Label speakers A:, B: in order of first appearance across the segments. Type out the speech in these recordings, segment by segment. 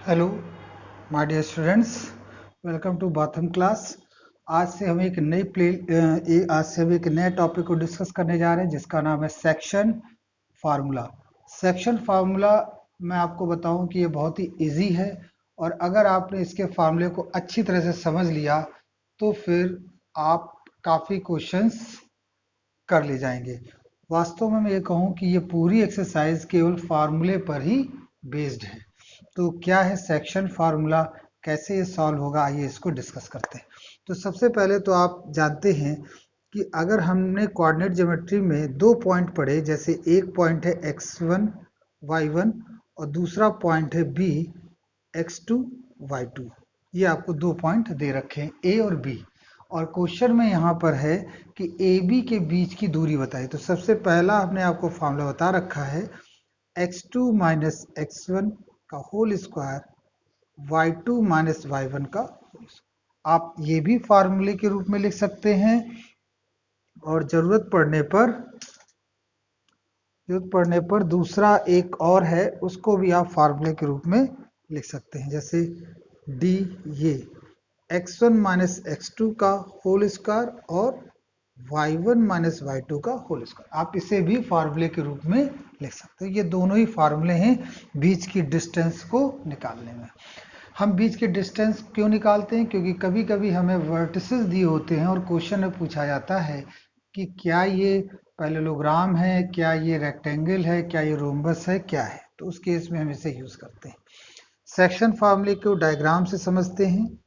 A: Hello my dear students, welcome to Batham class. आज से हम एक नए टॉपिक को डिस्कस करने जा रहे हैं जिसका नाम है सेक्शन फार्मूला। सेक्शन फार्मूला मैं आपको बताऊं कि ये बहुत ही इजी है और अगर आपने इसके फार्मूले को अच्छी तरह से समझ लिया तो फिर आप काफ़ी क्वेश्चंस कर ले जाएंगे। वास्तव में मैं ये कहूँ कि ये पूरी एक्सरसाइज केवल फार्मूले पर ही बेस्ड है। तो क्या है सेक्शन फार्मूला, कैसे ये सॉल्व होगा, आइए इसको डिस्कस करते हैं। तो सबसे पहले तो आप जानते हैं कि अगर हमने कोऑर्डिनेट ज्योमेट्री में दो पॉइंट पढ़े, जैसे एक पॉइंट है x1 y1 और दूसरा पॉइंट है b x2 y2, ये आपको दो पॉइंट दे रखे हैं a और b, और क्वेश्चन में यहाँ पर है कि ए बी के बीच की दूरी बताइए। तो सबसे पहला हमने आपको फॉर्मूला बता रखा है x2 माइनस x1 का whole square y2 minus y1 का होल स्क्वायर। आप ये भी फार्मूले के रूप में लिख सकते हैं और जरूरत पड़ने पर दूसरा एक और है, उसको भी आप फार्मूले के रूप में लिख सकते हैं, जैसे डी ये x1 माइनस x2 का होल स्क्वायर और y1 माइनस y2 का होल स्क्वायर। आप इसे भी फार्मूले के रूप में लिख सकते हैं। ये दोनों ही फार्मूले हैं बीच की डिस्टेंस को निकालने में। हम बीच के डिस्टेंस क्यों निकालते हैं? क्योंकि कभी कभी हमें वर्टिसेस दिए होते हैं और क्वेश्चन में पूछा जाता है कि क्या ये पैरेललोग्राम है, क्या ये रेक्टेंगल है, क्या ये रोम्बस है, क्या है। तो उस केस में हम इसे यूज करते हैं। सेक्शन फार्मूले को डायग्राम से समझते हैं।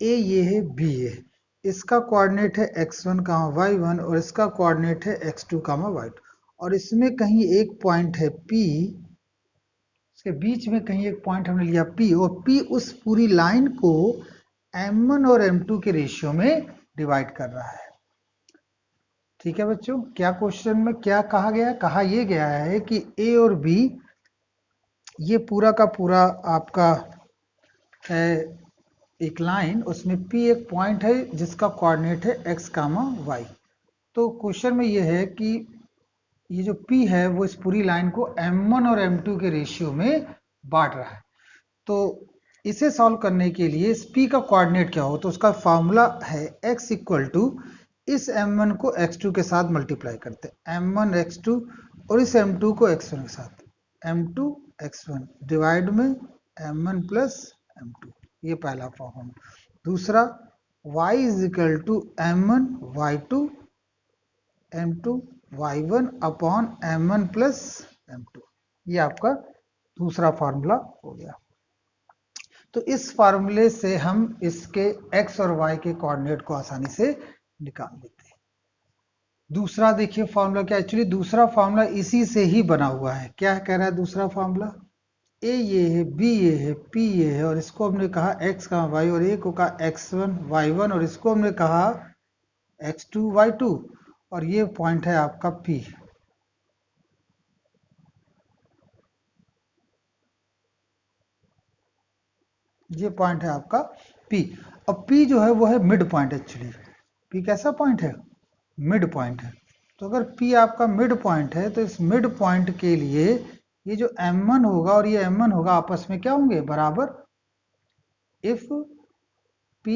A: ए ये है, बी ये है, इसका कोऑर्डिनेट है x1 y1 और इसका कोऑर्डिनेट है x2 y2, और इसमें कहीं एक पॉइंट है P, इसके बीच में कहीं एक पॉइंट हमने लिया P, और P उस पूरी लाइन को m1 और m2 के रेशियो में डिवाइड कर रहा है। ठीक है बच्चों, क्या क्वेश्चन में क्या कहा गया है? कहा यह गया है कि A और B ये पूरा का पूरा आपका है एक लाइन, उसमें P एक पॉइंट है जिसका कोऑर्डिनेट है x, y। तो क्वेश्चन में ये है कि ये जो P है वो इस पूरी लाइन को m1 और m2 के रेशियो में बांट रहा है। तो इसे सॉल्व करने के लिए इस P का कोऑर्डिनेट क्या हो, तो उसका फॉर्मूला है x इक्वल टू इस m1 को x2 के साथ मल्टीप्लाई करते हैं, m1 x2, और इस m2 को x1 के साथ m2 x1 डिवाइड में m1 प्लस m2। ये पहला फॉर्मूला। दूसरा y is equal to m1 y2 m2 y1 upon m1 plus m2। ये आपका दूसरा फार्मूला हो गया। तो इस फार्मूले से हम इसके x और y के कोऑर्डिनेट को आसानी से निकाल लेते हैं। दूसरा देखिए फार्मूला क्या, एक्चुअली दूसरा फार्मूला इसी से ही बना हुआ है। क्या कह रहा है दूसरा फार्मूला? ए ये है, बी ये है, पी ये है, और इसको हमने कहा x y, और ए को कहा x1 y1, और इसको हमने कहा x2 y2, और ये पॉइंट है आपका P। ये पॉइंट है आपका P। अब P जो है वो है मिड पॉइंट। एक्चुअली P कैसा पॉइंट है? मिड पॉइंट है। तो अगर P आपका मिड पॉइंट है तो इस मिड पॉइंट के लिए ये जो M1 होगा और ये M1 होगा आपस में क्या होंगे? बराबर। If P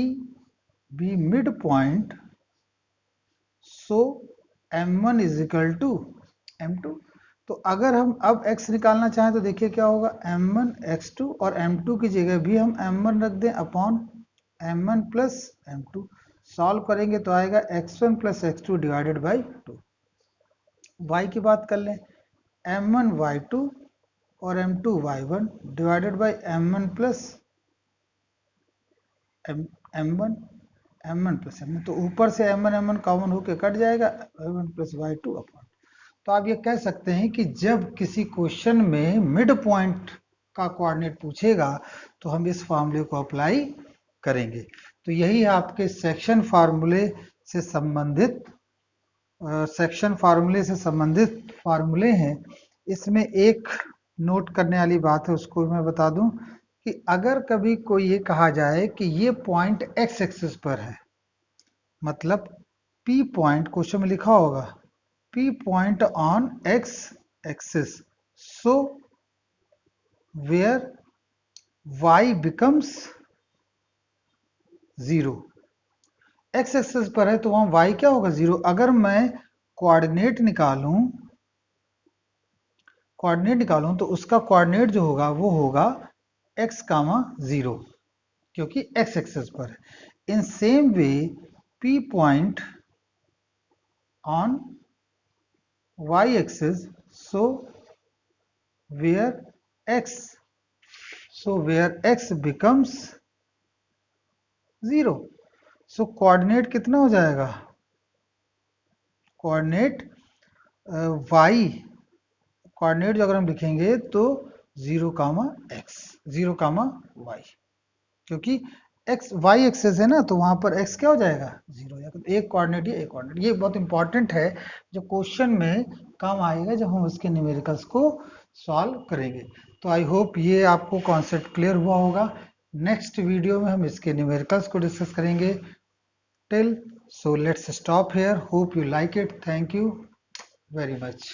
A: be midpoint so M1 is equal to M2। तो अगर हम अब x निकालना चाहें तो देखिए क्या होगा, m1 x2, और m2 की जगह भी हम m1 रख दें upon m1 plus m2। Solve करेंगे तो आएगा x1 plus x2 divided by 2। y की बात कर लें, m1 y2 और m2 y1 divided by m1 plus m1 plus m1, तो ऊपर से m1 कॉमन होकर कट जाएगा, m1 प्लस y2 अपॉन। तो आप ये कह सकते हैं कि जब किसी क्वेश्चन में मिड पॉइंट का कोऑर्डिनेट पूछेगा तो हम इस फार्मूले को अप्लाई करेंगे। तो यही आपके सेक्शन फार्मूले से संबंधित फार्मूले हैं। इसमें एक नोट करने वाली बात है, उसको मैं बता दूं कि अगर कभी कोई ये कहा जाए कि ये पॉइंट x एक्सिस पर है, मतलब P पॉइंट क्वेश्चन में लिखा होगा P point on x axis, so where y becomes 0। x axis पर है तो वहां y क्या होगा 0। अगर मैं कोऑर्डिनेट निकालूं तो उसका कोऑर्डिनेट जो होगा वो होगा x, 0, क्योंकि x एक्सिस पर है। In same way p point on y axis, so where x becomes 0, so coordinate कितना हो जाएगा, कोऑर्डिनेट y कोऑर्डिनेट जो अगर हम लिखेंगे तो 0, x 0, y, क्योंकि x y एक्सेस है ना, तो वहां पर x क्या हो जाएगा 0, या तो एक कोऑर्डिनेट या एक कोऑर्डिनेट। ये बहुत इंपॉर्टेंट है, जो क्वेश्चन में काम आएगा जब हम उसके न्यूमेरिकल्स को सॉल्व करेंगे। तो आई होप ये आपको कॉन्सेप्ट क्लियर हुआ होगा। नेक्स्ट वीडियो में हम इसके न्यूमेरिकल्स को डिस्कस करेंगे। Till so let's stop here, hope you like it, thank you very much.